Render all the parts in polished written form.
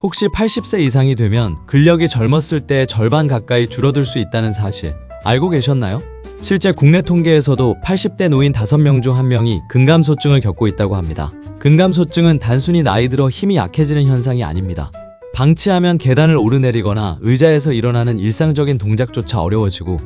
혹시 80세 이상이 되면 근력이 젊었을 때의 절반 가까이 줄어들 수 있다는 사실 알고 계셨나요? 실제 국내 통계에서도 80대 노인 5명 중 1명이 근감소증을 겪고 있다고 합니다. 근감소증은 단순히 나이 들어 힘이 약해지는 현상이 아닙니다. 방치하면 계단을 오르내리거나 의자에서 일어나는 일상적인 동작조차 어려워지고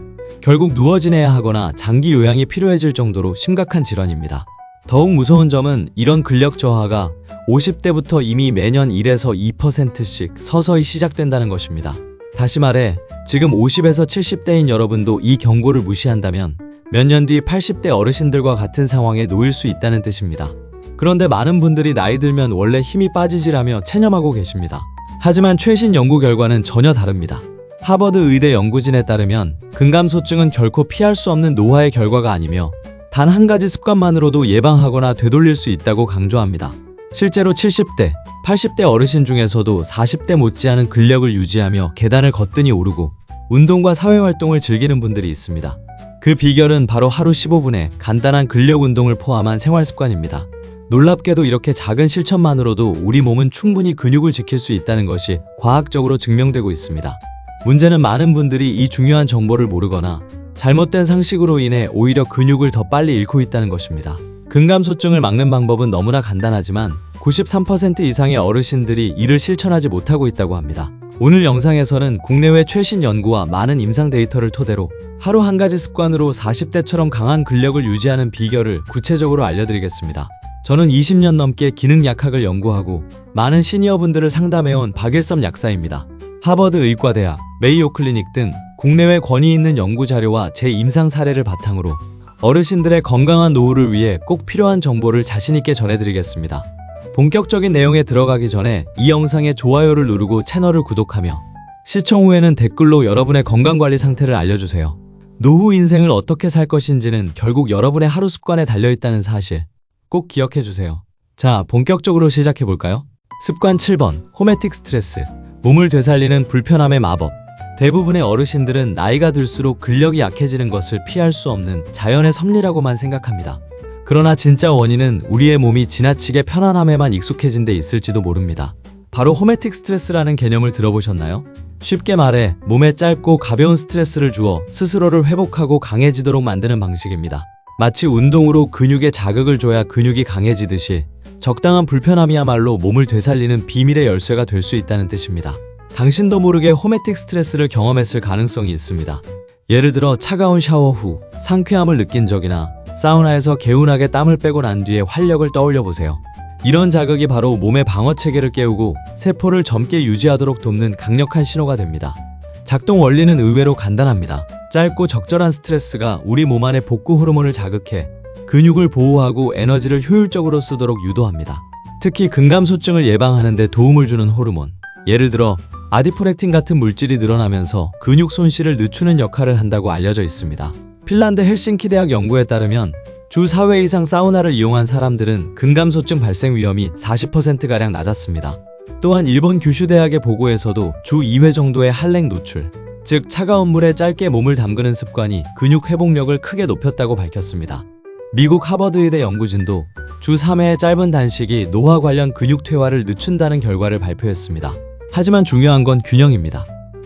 결국 누워 지내야 하거나 장기 요양이 필요해질 정도로 심각한 질환입니다. 더욱 무서운 점은 이런 근력 저하가 50대부터 이미 매년 1에서 2%씩 서서히 시작된다는 것입니다. 다시 말해 지금 50에서 70대인 여러분도 이 경고를 무시한다면 몇 년 뒤 80대 어르신들과 같은 상황에 놓일 수 있다는 뜻입니다. 그런데 많은 분들이 나이 들면 원래 힘이 빠지지라며 체념하고 계십니다. 하지만 최신 연구 결과는 전혀 다릅니다. 하버드 의대 연구진에 따르면 근감소증은 결코 피할 수 없는 노화의 결과가 아니며 단 한 가지 습관만으로도 예방하거나 되돌릴 수 있다고 강조합니다. 실제로 70대, 80대 어르신 중에서도 40대 못지않은 근력을 유지하며 계단을 거뜬히 오르고 운동과 사회활동을 즐기는 분들이 있습니다. 그 비결은 바로 하루 15분의 간단한 근력 운동을 포함한 생활습관입니다. 놀랍게도 이렇게 작은 실천만으로도 우리 몸은 충분히 근육을 지킬 수 있다는 것이 과학적으로 증명되고 있습니다. 문제는 많은 분들이 이 중요한 정보를 모르거나 잘못된 상식으로 인해 오히려 근육을 더 빨리 잃고 있다는 것입니다. 근감소증을 막는 방법은 너무나 간단하지만 93% 이상의 어르신들이 이를 실천하지 못하고 있다고 합니다. 오늘 영상에서는 국내외 최신 연구와 많은 임상 데이터를 토대로 하루 한 가지 습관으로 40대처럼 강한 근력을 유지하는 비결을 구체적으로 알려드리겠습니다. 저는 20년 넘게 기능약학을 연구하고 많은 시니어분들을 상담해온 박일섭 약사입니다. 하버드 의과대학, 메이오 클리닉 등 국내외 권위 있는 연구 자료와 제 임상 사례를 바탕으로 어르신들의 건강한 노후를 위해 꼭 필요한 정보를 자신있게 전해드리겠습니다. 본격적인 내용에 들어가기 전에 이 영상에 좋아요를 누르고 채널을 구독하며 시청 후에는 댓글로 여러분의 건강관리 상태를 알려주세요. 노후 인생을 어떻게 살 것인지는 결국 여러분의 하루 습관에 달려있다는 사실 꼭 기억해주세요. 자, 본격적으로 시작해볼까요? 습관 7번, 호메틱 스트레스. 몸을 되살리는 불편함의 마법. 대부분의 어르신들은 나이가 들수록 근력이 약해지는 것을 피할 수 없는 자연의 섭리라고만 생각합니다. 그러나 진짜 원인은 우리의 몸이 지나치게 편안함에만 익숙해진 데 있을지도 모릅니다. 바로 호메틱 스트레스라는 개념을 들어보셨나요? 쉽게 말해 몸에 짧고 가벼운 스트레스를 주어 스스로를 회복하고 강해지도록 만드는 방식입니다. 마치 운동으로 근육에 자극을 줘야 근육이 강해지듯이 적당한 불편함이야말로 몸을 되살리는 비밀의 열쇠가 될 수 있다는 뜻입니다. 당신도 모르게 호메틱 스트레스를 경험했을 가능성이 있습니다. 예를 들어 차가운 샤워 후 상쾌함을 느낀 적이나 사우나에서 개운하게 땀을 빼고 난 뒤에 활력을 떠올려 보세요. 이런 자극이 바로 몸의 방어 체계를 깨우고 세포를 젊게 유지하도록 돕는 강력한 신호가 됩니다. 작동 원리는 의외로 간단합니다. 짧고 적절한 스트레스가 우리 몸 안의 복구 호르몬을 자극해 근육을 보호하고 에너지를 효율적으로 쓰도록 유도합니다. 특히 근감소증을 예방하는 데 도움을 주는 호르몬, 예를 들어 아디포렉틴 같은 물질이 늘어나면서 근육 손실을 늦추는 역할을 한다고 알려져 있습니다. 핀란드 헬싱키 대학 연구에 따르면 주 4회 이상 사우나를 이용한 사람들은 근감소증 발생 위험이 40%가량 낮았습니다. 또한 일본 규슈 대학의 보고에서도 주 2회 정도의 한랭 노출, 즉 차가운 물에 짧게 몸을 담그는 습관이 근육 회복력을 크게 높였다고 밝혔습니다. 미국 하버드 의대 연구진도 주 3회의 짧은 단식이 노화 관련 근육 퇴화를 늦춘다는 결과를 발표했습니다. 하지만 중요한 건 균형입니다.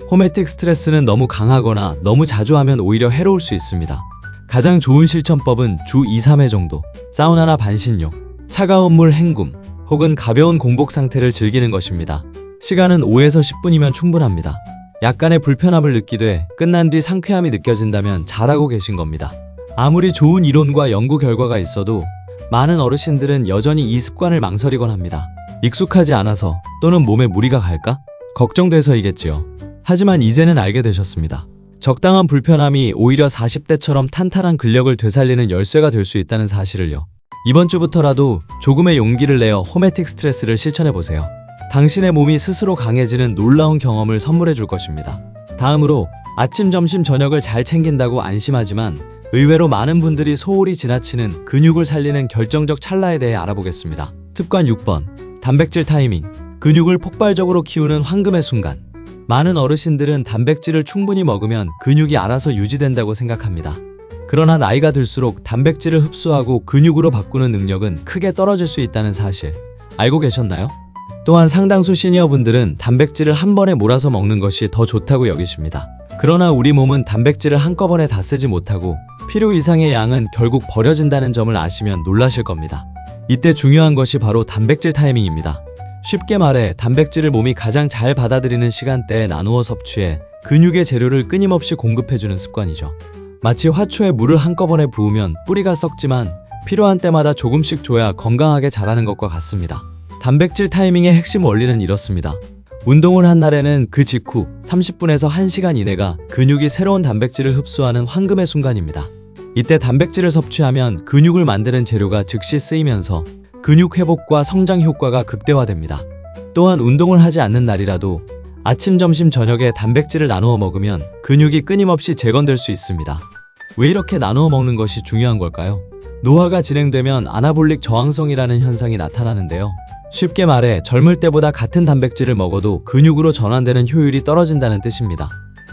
호메틱 스트레스는 너무 강하거나 너무 자주 하면 오히려 해로울 수 있습니다. 가장 좋은 실천법은 주 2, 3회 정도 사우나나 반신욕, 차가운 물 헹굼 혹은 가벼운 공복 상태를 즐기는 것입니다. 시간은 5에서 10분이면 충분합니다. 약간의 불편함을 느끼되 끝난 뒤 상쾌함이 느껴진다면 잘하고 계신 겁니다. 아무리 좋은 이론과 연구 결과가 있어도 많은 어르신들은 여전히 이 습관을 망설이곤 합니다. 익숙하지 않아서 또는 몸에 무리가 갈까? 걱정돼서이겠지요. 하지만 이제는 알게 되셨습니다. 적당한 불편함이 오히려 40대처럼 탄탄한 근력을 되살리는 열쇠가 될 수 있다는 사실을요. 이번 주부터라도 조금의 용기를 내어 호메틱 스트레스를 실천해보세요. 당신의 몸이 스스로 강해지는 놀라운 경험을 선물해 줄 것입니다. 다음으로 아침, 점심, 저녁을 잘 챙긴다고 안심하지만 의외로 많은 분들이 소홀히 지나치는 근육을 살리는 결정적 찰나에 대해 알아보겠습니다. 습관 6번. 단백질 타이밍. 근육을 폭발적으로 키우는 황금의 순간. 많은 어르신들은 단백질을 충분히 먹으면 근육이 알아서 유지된다고 생각합니다. 그러나 나이가 들수록 단백질을 흡수하고 근육으로 바꾸는 능력은 크게 떨어질 수 있다는 사실 알고 계셨나요? 또한 상당수 시니어분들은 단백질을 한 번에 몰아서 먹는 것이 더 좋다고 여기십니다. 그러나 우리 몸은 단백질을 한꺼번에 다 쓰지 못하고 필요 이상의 양은 결국 버려진다는 점을 아시면 놀라실 겁니다. 이때 중요한 것이 바로 단백질 타이밍입니다. 쉽게 말해 단백질을 몸이 가장 잘 받아들이는 시간대에 나누어 섭취해 근육의 재료를 끊임없이 공급해주는 습관이죠. 마치 화초에 물을 한꺼번에 부으면 뿌리가 썩지만 필요한 때마다 조금씩 줘야 건강하게 자라는 것과 같습니다. 단백질 타이밍의 핵심 원리는 이렇습니다. 운동을 한 날에는 그 직후 30분에서 1시간 이내가 근육이 새로운 단백질을 흡수하는 황금의 순간입니다. 이때 단백질을 섭취하면 근육을 만드는 재료가 즉시 쓰이면서 근육 회복과 성장 효과가 극대화됩니다. 또한 운동을 하지 않는 날이라도 아침, 점심, 저녁에 단백질을 나누어 먹으면 근육이 끊임없이 재건될 수 있습니다. 왜 이렇게 나누어 먹는 것이 중요한 걸까요? 노화가 진행되면 아나볼릭 저항성이라는 현상이 나타나는데요. 쉽게 말해 젊을 때보다 같은 단백질을 먹어도 근육으로 전환되는 효율이 떨어진다는 뜻입니다.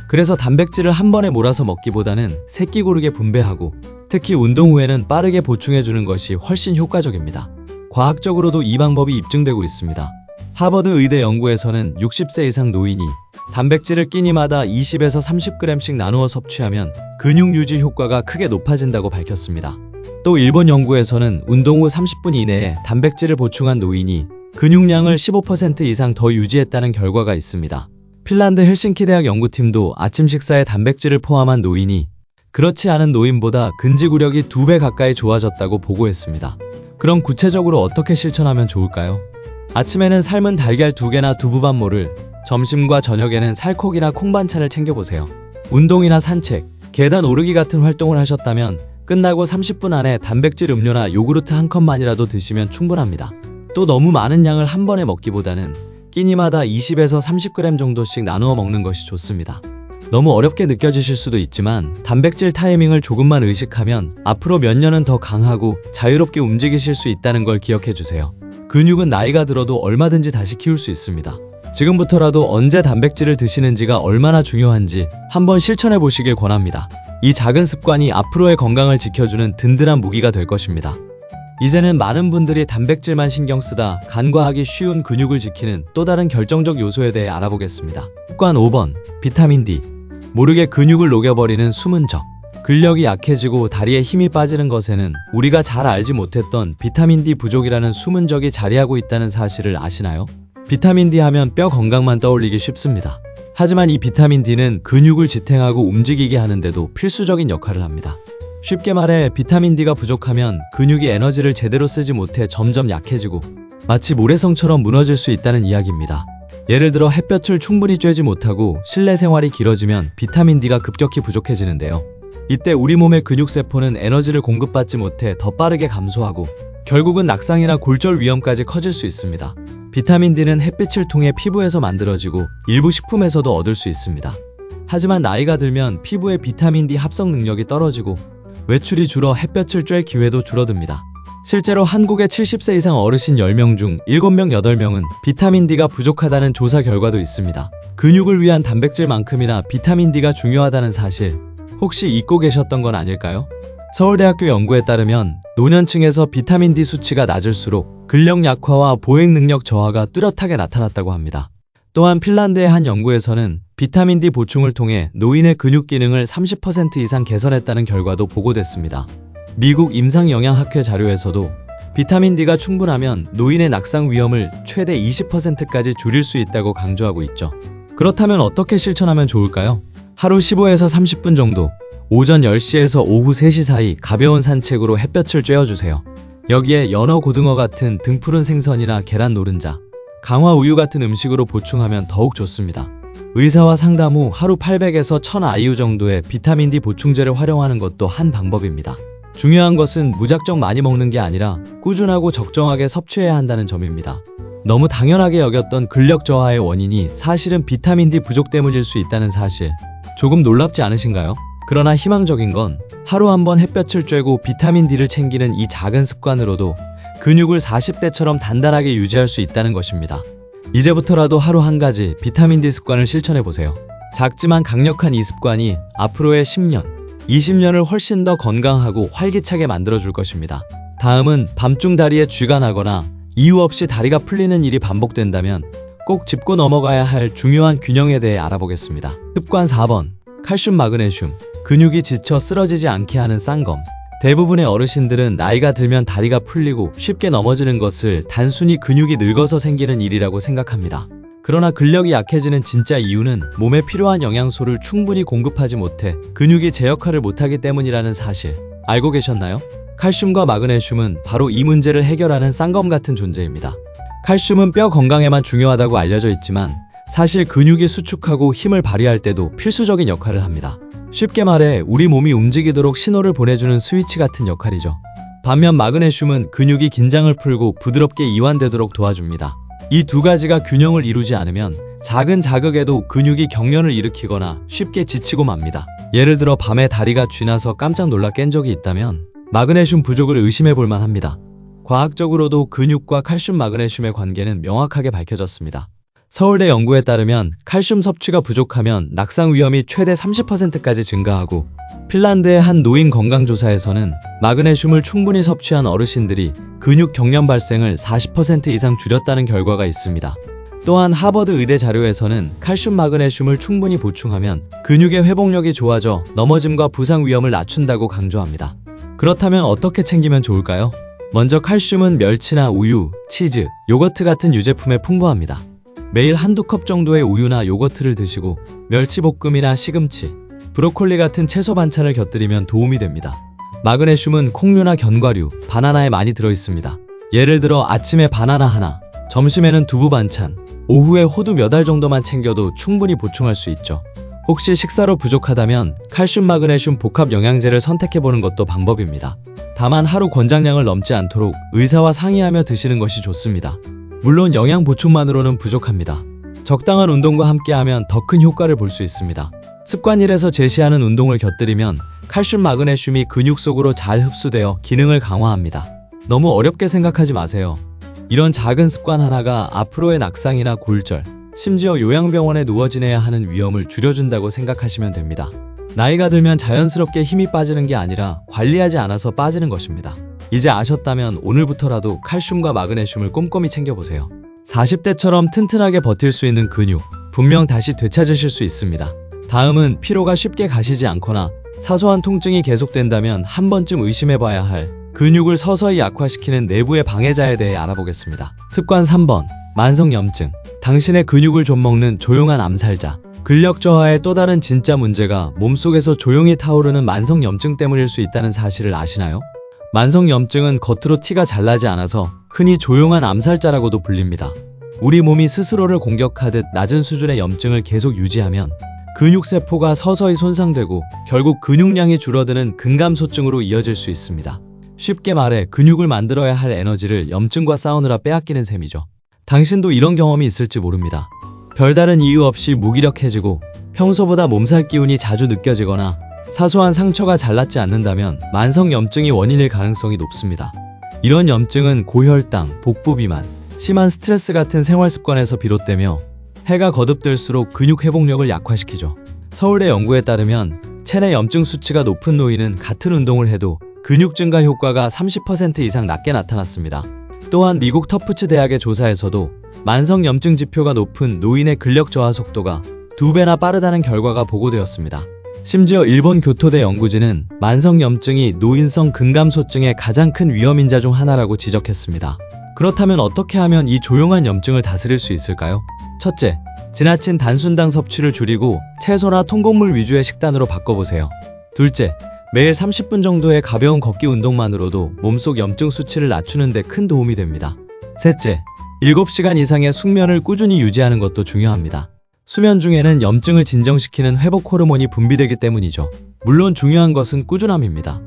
그래서 단백질을 한 번에 몰아서 먹기보다는 새끼 고르게 분배하고 특히 운동 후에는 빠르게 보충해주는 것이 훨씬 효과적입니다. 과학적으로도 이 방법이 입증되고 있습니다. 하버드 의대 연구에서는 60세 이상 노인이 단백질을 끼니마다 20에서 30g씩 나누어 섭취하면 근육 유지 효과가 크게 높아진다고 밝혔습니다. 또 일본 연구에서는 운동 후 30분 이내에 단백질을 보충한 노인이 근육량을 15% 이상 더 유지했다는 결과가 있습니다. 핀란드 헬싱키 대학 연구팀도 아침 식사에 단백질을 포함한 노인이 그렇지 않은 노인보다 근지구력이 2배 가까이 좋아졌다고 보고했습니다. 그럼 구체적으로 어떻게 실천하면 좋을까요? 아침에는 삶은 달걀 2개나 두부반모를, 점심과 저녁에는 살코기나 콩반찬을 챙겨보세요. 운동이나 산책, 계단 오르기 같은 활동을 하셨다면 끝나고 30분 안에 단백질 음료나 요구르트 한 컵만이라도 드시면 충분합니다. 또 너무 많은 양을 한 번에 먹기보다는 끼니마다 20에서 30g 정도씩 나누어 먹는 것이 좋습니다. 너무 어렵게 느껴지실 수도 있지만 단백질 타이밍을 조금만 의식하면 앞으로 몇 년은 더 강하고 자유롭게 움직이실 수 있다는 걸 기억해 주세요. 근육은 나이가 들어도 얼마든지 다시 키울 수 있습니다. 지금부터라도 언제 단백질을 드시는지가 얼마나 중요한지 한번 실천해 보시길 권합니다. 이 작은 습관이 앞으로의 건강을 지켜주는 든든한 무기가 될 것입니다. 이제는 많은 분들이 단백질만 신경 쓰다 간과하기 쉬운 근육을 지키는 또 다른 결정적 요소에 대해 알아보겠습니다. 습관 5번, 비타민 D. 모르게 근육을 녹여버리는 숨은 적. 근력이 약해지고 다리에 힘이 빠지는 것에는 우리가 잘 알지 못했던 비타민 D 부족이라는 숨은 적이 자리하고 있다는 사실을 아시나요? 비타민 D 하면 뼈 건강만 떠올리기 쉽습니다. 하지만 이 비타민 D는 근육을 지탱하고 움직이게 하는데도 필수적인 역할을 합니다. 쉽게 말해 비타민 D가 부족하면 근육이 에너지를 제대로 쓰지 못해 점점 약해지고 마치 모래성처럼 무너질 수 있다는 이야기입니다. 예를 들어 햇볕을 충분히 쬐지 못하고 실내 생활이 길어지면 비타민 D가 급격히 부족해지는데요. 이때 우리 몸의 근육세포는 에너지를 공급받지 못해 더 빠르게 감소하고 결국은 낙상이나 골절 위험까지 커질 수 있습니다. 비타민 D는 햇빛을 통해 피부에서 만들어지고 일부 식품에서도 얻을 수 있습니다. 하지만 나이가 들면 피부의 비타민 D 합성 능력이 떨어지고 외출이 줄어 햇볕을 쬐 기회도 줄어듭니다. 실제로 한국의 70세 이상 어르신 10명 중 7명, 8명은 비타민 D가 부족하다는 조사 결과도 있습니다. 근육을 위한 단백질만큼이나 비타민 D가 중요하다는 사실 혹시 잊고 계셨던 건 아닐까요? 서울대학교 연구에 따르면 노년층에서 비타민 D 수치가 낮을수록 근력 약화와 보행 능력 저하가 뚜렷하게 나타났다고 합니다. 또한 핀란드의 한 연구에서는 비타민 D 보충을 통해 노인의 근육 기능을 30% 이상 개선했다는 결과도 보고됐습니다. 미국 임상영양학회 자료에서도 비타민 D가 충분하면 노인의 낙상 위험을 최대 20%까지 줄일 수 있다고 강조하고 있죠. 그렇다면 어떻게 실천하면 좋을까요? 하루 15에서 30분 정도, 오전 10시에서 오후 3시 사이 가벼운 산책으로 햇볕을 쬐어주세요. 여기에 연어, 고등어 같은 등푸른 생선이나 계란 노른자, 강화 우유 같은 음식으로 보충하면 더욱 좋습니다. 의사와 상담 후 하루 800에서 1000IU 정도의 비타민 D 보충제를 활용하는 것도 한 방법입니다. 중요한 것은 무작정 많이 먹는 게 아니라 꾸준하고 적정하게 섭취해야 한다는 점입니다. 너무 당연하게 여겼던 근력 저하의 원인이 사실은 비타민 D 부족 때문일 수 있다는 사실, 조금 놀랍지 않으신가요? 그러나 희망적인 건 하루 한 번 햇볕을 쬐고 비타민 D를 챙기는 이 작은 습관으로도 근육을 40대처럼 단단하게 유지할 수 있다는 것입니다. 이제부터라도 하루 한 가지 비타민 D 습관을 실천해보세요. 작지만 강력한 이 습관이 앞으로의 10년, 20년을 훨씬 더 건강하고 활기차게 만들어줄 것입니다. 다음은 밤중 다리에 쥐가 나거나 이유 없이 다리가 풀리는 일이 반복된다면 꼭 짚고 넘어가야 할 중요한 균형에 대해 알아보겠습니다. 습관 4번. 칼슘, 마그네슘. 근육이 지쳐 쓰러지지 않게 하는 쌍검. 대부분의 어르신들은 나이가 들면 다리가 풀리고 쉽게 넘어지는 것을 단순히 근육이 늙어서 생기는 일이라고 생각합니다. 그러나 근력이 약해지는 진짜 이유는 몸에 필요한 영양소를 충분히 공급하지 못해 근육이 제 역할을 못하기 때문이라는 사실 알고 계셨나요? 칼슘과 마그네슘은 바로 이 문제를 해결하는 쌍검 같은 존재입니다. 칼슘은 뼈 건강에만 중요하다고 알려져 있지만 사실 근육이 수축하고 힘을 발휘할 때도 필수적인 역할을 합니다. 쉽게 말해 우리 몸이 움직이도록 신호를 보내주는 스위치 같은 역할이죠. 반면 마그네슘은 근육이 긴장을 풀고 부드럽게 이완되도록 도와줍니다. 이 두 가지가 균형을 이루지 않으면 작은 자극에도 근육이 경련을 일으키거나 쉽게 지치고 맙니다. 예를 들어 밤에 다리가 쥐나서 깜짝 놀라 깬 적이 있다면 마그네슘 부족을 의심해 볼 만합니다. 과학적으로도 근육과 칼슘, 마그네슘의 관계는 명확하게 밝혀졌습니다. 서울대 연구에 따르면 칼슘 섭취가 부족하면 낙상 위험이 최대 30%까지 증가하고 핀란드의 한 노인 건강조사에서는 마그네슘을 충분히 섭취한 어르신들이 근육 경련 발생을 40% 이상 줄였다는 결과가 있습니다. 또한 하버드 의대 자료에서는 칼슘, 마그네슘을 충분히 보충하면 근육의 회복력이 좋아져 넘어짐과 부상 위험을 낮춘다고 강조합니다. 그렇다면 어떻게 챙기면 좋을까요? 먼저 칼슘은 멸치나 우유, 치즈, 요거트 같은 유제품에 풍부합니다. 매일 한두 컵 정도의 우유나 요거트를 드시고 멸치볶음이나 시금치, 브로콜리 같은 채소 반찬을 곁들이면 도움이 됩니다. 마그네슘은 콩류나 견과류, 바나나에 많이 들어있습니다. 예를 들어 아침에 바나나 하나, 점심에는 두부 반찬, 오후에 호두 몇 알 정도만 챙겨도 충분히 보충할 수 있죠. 혹시 식사로 부족하다면 칼슘, 마그네슘 복합 영양제를 선택해보는 것도 방법입니다. 다만 하루 권장량을 넘지 않도록 의사와 상의하며 드시는 것이 좋습니다. 물론 영양 보충만으로는 부족합니다. 적당한 운동과 함께하면 더 큰 효과를 볼 수 있습니다. 습관 1에서 제시하는 운동을 곁들이면 칼슘, 마그네슘이 근육 속으로 잘 흡수되어 기능을 강화합니다. 너무 어렵게 생각하지 마세요. 이런 작은 습관 하나가 앞으로의 낙상이나 골절, 심지어 요양병원에 누워 지내야 하는 위험을 줄여준다고 생각하시면 됩니다. 나이가 들면 자연스럽게 힘이 빠지는 게 아니라 관리하지 않아서 빠지는 것입니다. 이제 아셨다면 오늘부터라도 칼슘과 마그네슘을 꼼꼼히 챙겨보세요. 40대처럼 튼튼하게 버틸 수 있는 근육, 분명 다시 되찾으실 수 있습니다. 다음은 피로가 쉽게 가시지 않거나 사소한 통증이 계속된다면 한 번쯤 의심해봐야 할 근육을 서서히 약화시키는 내부의 방해자에 대해 알아보겠습니다. 습관 3번. 만성염증. 당신의 근육을 좀먹는 조용한 암살자. 근력 저하의 또 다른 진짜 문제가 몸속에서 조용히 타오르는 만성염증 때문일 수 있다는 사실을 아시나요? 만성염증은 겉으로 티가 잘 나지 않아서 흔히 조용한 암살자라고도 불립니다. 우리 몸이 스스로를 공격하듯 낮은 수준의 염증을 계속 유지하면 근육세포가 서서히 손상되고 결국 근육량이 줄어드는 근감소증으로 이어질 수 있습니다. 쉽게 말해 근육을 만들어야 할 에너지를 염증과 싸우느라 빼앗기는 셈이죠. 당신도 이런 경험이 있을지 모릅니다. 별다른 이유 없이 무기력해지고 평소보다 몸살 기운이 자주 느껴지거나 사소한 상처가 잘 낫지 않는다면 만성염증이 원인일 가능성이 높습니다. 이런 염증은 고혈당, 복부 비만, 심한 스트레스 같은 생활습관에서 비롯되며 해가 거듭될수록 근육 회복력을 약화시키죠. 서울대 연구에 따르면 체내 염증 수치가 높은 노인은 같은 운동을 해도 근육 증가 효과가 30% 이상 낮게 나타났습니다. 또한 미국 터프츠 대학의 조사에서도 만성염증 지표가 높은 노인의 근력 저하 속도가 2배나 빠르다는 결과가 보고되었습니다. 심지어 일본 교토대 연구진은 만성염증이 노인성 근감소증의 가장 큰 위험인자 중 하나라고 지적했습니다. 그렇다면 어떻게 하면 이 조용한 염증을 다스릴 수 있을까요? 첫째, 지나친 단순당 섭취를 줄이고 채소나 통곡물 위주의 식단으로 바꿔보세요. 둘째, 매일 30분 정도의 가벼운 걷기 운동만으로도 몸속 염증 수치를 낮추는 데 큰 도움이 됩니다. 셋째, 7시간 이상의 숙면을 꾸준히 유지하는 것도 중요합니다. 수면 중에는 염증을 진정시키는 회복 호르몬이 분비되기 때문이죠. 물론 중요한 것은 꾸준함입니다.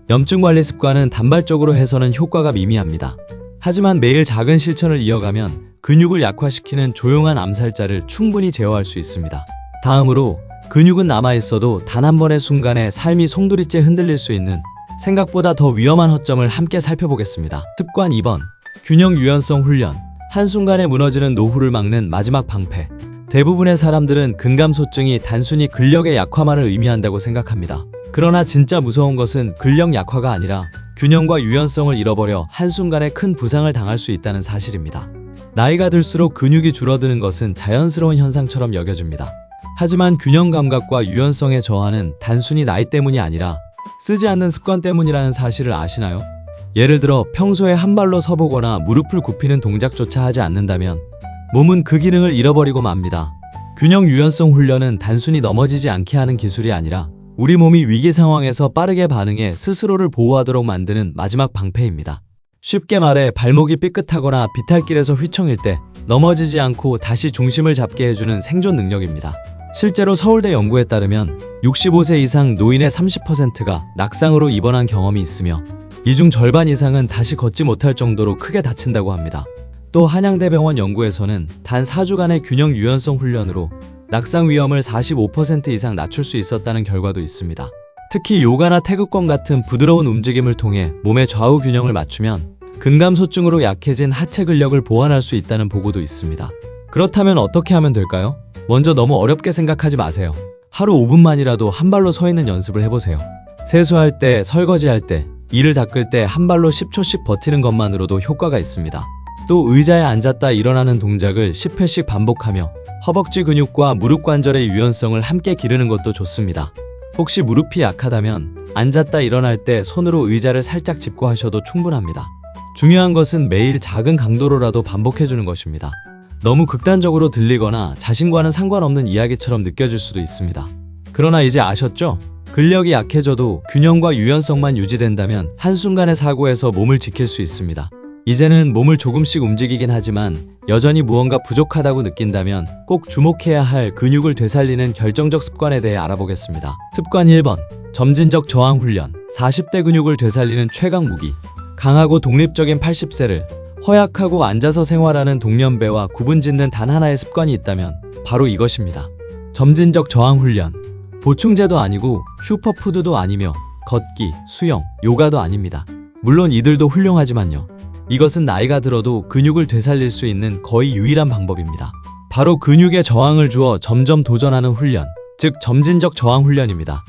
염증 관리 습관은 단발적으로 해서는 효과가 미미합니다. 하지만 매일 작은 실천을 이어가면 근육을 약화시키는 조용한 암살자를 충분히 제어할 수 있습니다. 다음으로 근육은 남아있어도 단 한 번의 순간에 삶이 송두리째 흔들릴 수 있는 생각보다 더 위험한 허점을 함께 살펴보겠습니다. 습관 2번. 균형 유연성 훈련. 한순간에 무너지는 노후를 막는 마지막 방패. 대부분의 사람들은 근감소증이 단순히 근력의 약화만을 의미한다고 생각합니다. 그러나 진짜 무서운 것은 근력 약화가 아니라 균형과 유연성을 잃어버려 한순간에 큰 부상을 당할 수 있다는 사실입니다. 나이가 들수록 근육이 줄어드는 것은 자연스러운 현상처럼 여겨집니다. 하지만 균형 감각과 유연성의 저하는 단순히 나이 때문이 아니라 쓰지 않는 습관 때문이라는 사실을 아시나요? 예를 들어 평소에 한 발로 서보거나 무릎을 굽히는 동작조차 하지 않는다면 몸은 그 기능을 잃어버리고 맙니다. 균형 유연성 훈련은 단순히 넘어지지 않게 하는 기술이 아니라 우리 몸이 위기 상황에서 빠르게 반응해 스스로를 보호하도록 만드는 마지막 방패입니다. 쉽게 말해 발목이 삐끗하거나 비탈길에서 휘청일 때 넘어지지 않고 다시 중심을 잡게 해주는 생존 능력입니다. 실제로 서울대 연구에 따르면 65세 이상 노인의 30%가 낙상으로 입원한 경험이 있으며 이 중 절반 이상은 다시 걷지 못할 정도로 크게 다친다고 합니다. 또 한양대병원 연구에서는 단 4주간의 균형 유연성 훈련으로 낙상 위험을 45% 이상 낮출 수 있었다는 결과도 있습니다. 특히 요가나 태극권 같은 부드러운 움직임을 통해 몸의 좌우 균형을 맞추면 근감소증으로 약해진 하체 근력을 보완할 수 있다는 보고도 있습니다. 그렇다면 어떻게 하면 될까요? 먼저 너무 어렵게 생각하지 마세요. 하루 5분만이라도 한 발로 서 있는 연습을 해보세요. 세수할 때, 설거지할 때, 이를 닦을 때 한 발로 10초씩 버티는 것만으로도 효과가 있습니다. 또 의자에 앉았다 일어나는 동작을 10회씩 반복하며 허벅지 근육과 무릎 관절의 유연성을 함께 기르는 것도 좋습니다. 혹시 무릎이 약하다면 앉았다 일어날 때 손으로 의자를 살짝 짚고 하셔도 충분합니다. 중요한 것은 매일 작은 강도로라도 반복해주는 것입니다. 너무 극단적으로 들리거나 자신과는 상관없는 이야기처럼 느껴질 수도 있습니다. 그러나 이제 아셨죠? 근력이 약해져도 균형과 유연성만 유지된다면 한순간의 사고에서 몸을 지킬 수 있습니다. 이제는 몸을 조금씩 움직이긴 하지만 여전히 무언가 부족하다고 느낀다면 꼭 주목해야 할 근육을 되살리는 결정적 습관에 대해 알아보겠습니다. 습관 1번. 점진적 저항 훈련. 40대 근육을 되살리는 최강 무기. 강하고 독립적인 80세를 허약하고 앉아서 생활하는 동년배와 구분짓는 단 하나의 습관이 있다면 바로 이것입니다. 점진적 저항 훈련. 보충제도 아니고 슈퍼푸드도 아니며 걷기, 수영, 요가도 아닙니다. 물론 이들도 훌륭하지만요. 이것은 나이가 들어도 근육을 되살릴 수 있는 거의 유일한 방법입니다. 바로 근육에 저항을 주어 점점 도전하는 훈련, 즉 점진적 저항 훈련입니다.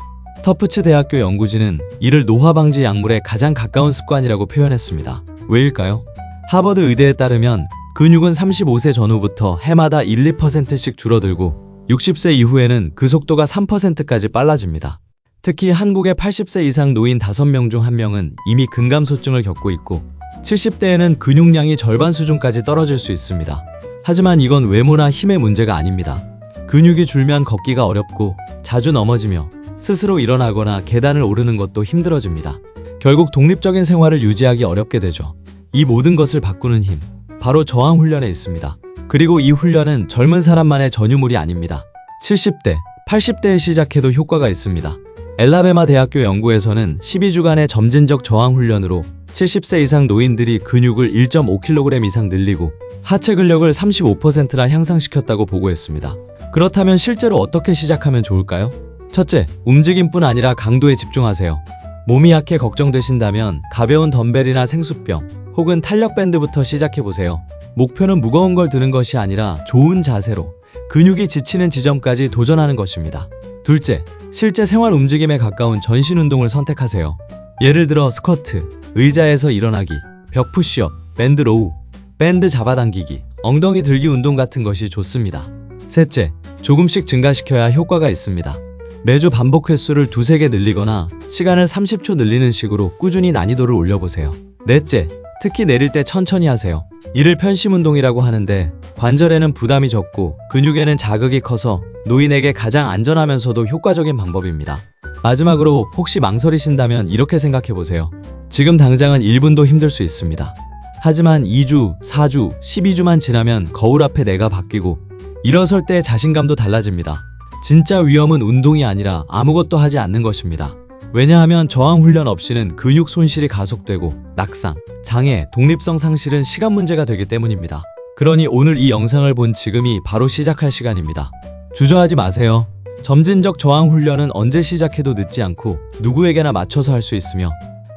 터프츠 대학교 연구진은 이를 노화 방지 약물에 가장 가까운 습관이라고 표현했습니다. 왜일까요? 하버드 의대에 따르면 근육은 35세 전후부터 해마다 1~2%씩 줄어들고 60세 이후에는 그 속도가 3%까지 빨라집니다. 특히 한국의 80세 이상 노인 5명 중 1명은 이미 근감소증을 겪고 있고 70대에는 근육량이 절반 수준까지 떨어질 수 있습니다. 하지만 이건 외모나 힘의 문제가 아닙니다. 근육이 줄면 걷기가 어렵고 자주 넘어지며 스스로 일어나거나 계단을 오르는 것도 힘들어집니다. 결국 독립적인 생활을 유지하기 어렵게 되죠. 이 모든 것을 바꾸는 힘, 바로 저항 훈련에 있습니다. 그리고 이 훈련은 젊은 사람만의 전유물이 아닙니다. 70대, 80대에 시작해도 효과가 있습니다. 엘라베마 대학교 연구에서는 12주간의 점진적 저항 훈련으로 70세 이상 노인들이 근육을 1.5kg 이상 늘리고 하체 근력을 35%나 향상시켰다고 보고했습니다. 그렇다면 실제로 어떻게 시작하면 좋을까요? 첫째, 움직임뿐 아니라 강도에 집중하세요. 몸이 약해 걱정되신다면 가벼운 덤벨이나 생수병 혹은 탄력밴드부터 시작해보세요. 목표는 무거운 걸 드는 것이 아니라 좋은 자세로 근육이 지치는 지점까지 도전하는 것입니다. 둘째, 실제 생활 움직임에 가까운 전신 운동을 선택하세요. 예를 들어 스쿼트, 의자에서 일어나기, 벽 푸시업, 밴드 로우, 밴드 잡아당기기, 엉덩이 들기 운동 같은 것이 좋습니다. 셋째, 조금씩 증가시켜야 효과가 있습니다. 매주 반복 횟수를 2~3개 늘리거나 시간을 30초 늘리는 식으로 꾸준히 난이도를 올려보세요. 넷째, 특히 내릴 때 천천히 하세요. 이를 편심 운동이라고 하는데 관절에는 부담이 적고 근육에는 자극이 커서 노인에게 가장 안전하면서도 효과적인 방법입니다. 마지막으로 혹시 망설이신다면 이렇게 생각해보세요. 지금 당장은 1분도 힘들 수 있습니다. 하지만 2주, 4주, 12주만 지나면 거울 앞에 내가 바뀌고 일어설 때의 자신감도 달라집니다. 진짜 위험은 운동이 아니라 아무것도 하지 않는 것입니다. 왜냐하면 저항 훈련 없이는 근육 손실이 가속되고 낙상, 장애, 독립성 상실은 시간 문제가 되기 때문입니다. 그러니 오늘 이 영상을 본 지금이 바로 시작할 시간입니다. 주저하지 마세요. 점진적 저항 훈련은 언제 시작해도 늦지 않고 누구에게나 맞춰서 할 수 있으며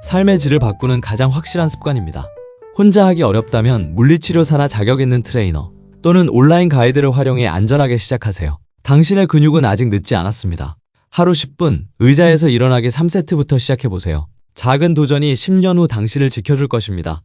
삶의 질을 바꾸는 가장 확실한 습관입니다. 혼자 하기 어렵다면 물리치료사나 자격 있는 트레이너 또는 온라인 가이드를 활용해 안전하게 시작하세요. 당신의 근육은 아직 늦지 않았습니다. 하루 10분, 의자에서 일어나기 3세트부터 시작해보세요. 작은 도전이 10년 후 당신을 지켜줄 것입니다.